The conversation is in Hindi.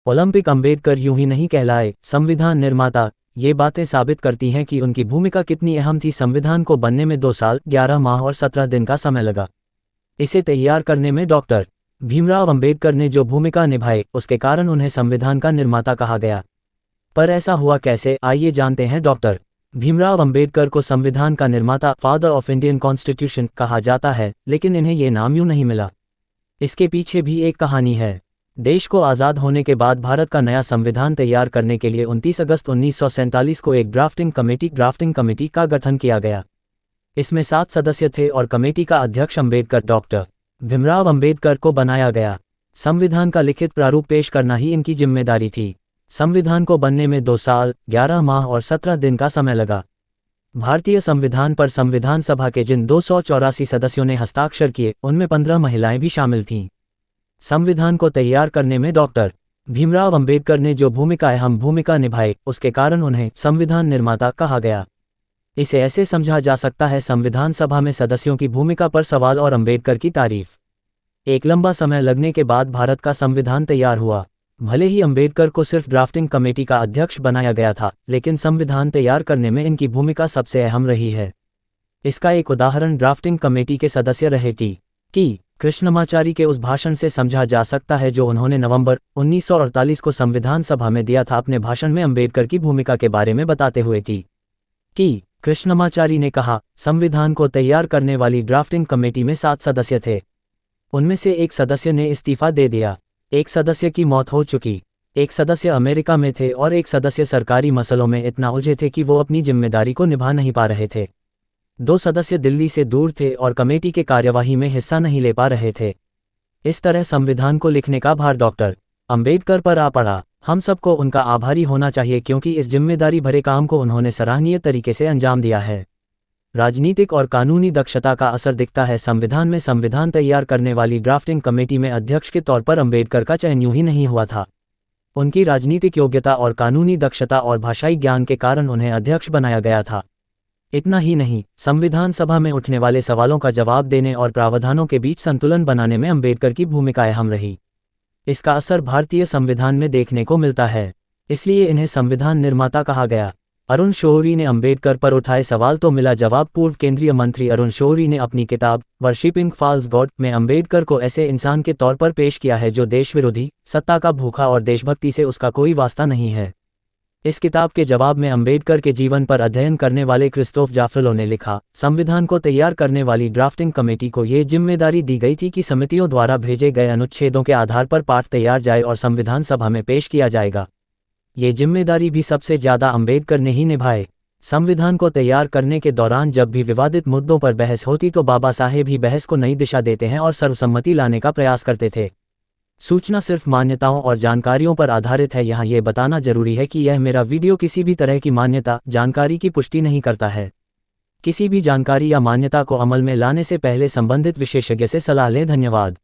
ओलंपिक अंबेडकर यूं ही नहीं कहलाए संविधान निर्माता। ये बातें साबित करती हैं कि उनकी भूमिका कितनी अहम थी। संविधान को बनने में 2 साल 11 माह और 17 दिन का समय लगा। इसे तैयार करने में डॉक्टर भीमराव अंबेडकर ने जो भूमिका निभाई, उसके कारण उन्हें संविधान का निर्माता कहा गया। पर ऐसा हुआ कैसे, आइए जानते हैं। डॉक्टर भीमराव अंबेडकर को संविधान का निर्माता, फादर ऑफ इंडियन कॉन्स्टिट्यूशन कहा जाता है, लेकिन इन्हें ये नाम यूं नहीं मिला। इसके पीछे भी एक कहानी है। देश को आज़ाद होने के बाद भारत का नया संविधान तैयार करने के लिए 29 अगस्त 1947 को एक ड्राफ्टिंग कमेटी का गठन किया गया। इसमें 7 सदस्य थे और कमेटी का अध्यक्ष अंबेडकर डॉक्टर भीमराव अंबेडकर को बनाया गया। संविधान का लिखित प्रारूप पेश करना ही इनकी जिम्मेदारी थी। संविधान को बनने में 2 साल 11 माह और 17 दिन का समय लगा। भारतीय संविधान पर संविधान सभा के जिन 284 सदस्यों ने हस्ताक्षर किए, उनमें 15 महिलाएं भी शामिल थीं। संविधान को तैयार करने में डॉक्टर भीमराव अंबेडकर ने जो अहम भूमिका निभाई, उसके कारण उन्हें संविधान निर्माता कहा गया। इसे ऐसे समझा जा सकता है, संविधान सभा में सदस्यों की भूमिका पर सवाल और अंबेडकर की तारीफ। एक लंबा समय लगने के बाद भारत का संविधान तैयार हुआ। भले ही अंबेडकर को सिर्फ ड्राफ्टिंग कमेटी का अध्यक्ष बनाया गया था, लेकिन संविधान तैयार करने में इनकी भूमिका सबसे अहम रही है। इसका एक उदाहरण ड्राफ्टिंग कमेटी के सदस्य रहे टी कृष्णमाचारी के उस भाषण से समझा जा सकता है जो उन्होंने नवंबर 1948 को संविधान सभा में दिया था। अपने भाषण में अंबेडकर की भूमिका के बारे में बताते हुए टी कृष्णमाचारी ने कहा, संविधान को तैयार करने वाली ड्राफ्टिंग कमेटी में 7 सदस्य थे। उनमें से एक सदस्य ने इस्तीफा दे दिया, एक सदस्य की मौत हो चुकी, एक सदस्य अमेरिका में थे और एक सदस्य सरकारी मसलों में इतना उलझे थे कि वो अपनी जिम्मेदारी को निभा नहीं पा रहे थे। 2 सदस्य दिल्ली से दूर थे और कमेटी के कार्यवाही में हिस्सा नहीं ले पा रहे थे। इस तरह संविधान को लिखने का भार डॉक्टर अंबेडकर पर आ पड़ा। हम सबको उनका आभारी होना चाहिए, क्योंकि इस जिम्मेदारी भरे काम को उन्होंने सराहनीय तरीके से अंजाम दिया है। राजनीतिक और कानूनी दक्षता का असर दिखता है संविधान में। संविधान तैयार करने वाली ड्राफ्टिंग कमेटी में अध्यक्ष के तौर पर अंबेडकर का चयन यूं ही नहीं हुआ था। उनकी राजनीतिक योग्यता और कानूनी दक्षता और भाषाई ज्ञान के कारण उन्हें अध्यक्ष बनाया गया था। इतना ही नहीं, संविधान सभा में उठने वाले सवालों का जवाब देने और प्रावधानों के बीच संतुलन बनाने में अंबेडकर की भूमिका अहम रही। इसका असर भारतीय संविधान में देखने को मिलता है, इसलिए इन्हें संविधान निर्माता कहा गया। अरुण शौरी ने अंबेडकर पर उठाए सवाल तो मिला जवाब। पूर्व केंद्रीय मंत्री अरुण शौरी ने अपनी किताब वर्शिपिंग फॉल्स गॉड में अंबेडकर को ऐसे इंसान के तौर पर पेश किया है जो देश विरोधी, सत्ता का भूखा और देशभक्ति से उसका कोई वास्ता नहीं है। इस किताब के जवाब में अंबेडकर के जीवन पर अध्ययन करने वाले क्रिस्टोफ जाफरलो ने लिखा, संविधान को तैयार करने वाली ड्राफ्टिंग कमेटी को ये जिम्मेदारी दी गई थी कि समितियों द्वारा भेजे गए अनुच्छेदों के आधार पर पाठ तैयार जाए और संविधान सभा में पेश किया जाएगा। ये जिम्मेदारी भी सबसे ज़्यादा अंबेडकर ने ही निभाए। संविधान को तैयार करने के दौरान जब भी विवादित मुद्दों पर बहस होती तो बाबा साहेब ही बहस को नई दिशा देते हैं और सर्वसम्मति लाने का प्रयास करते थे। सूचना सिर्फ मान्यताओं और जानकारियों पर आधारित है। यहाँ ये बताना जरूरी है कि यह मेरा वीडियो किसी भी तरह की मान्यता, जानकारी की पुष्टि नहीं करता है। किसी भी जानकारी या मान्यता को अमल में लाने से पहले संबंधित विशेषज्ञ से सलाह लें। धन्यवाद।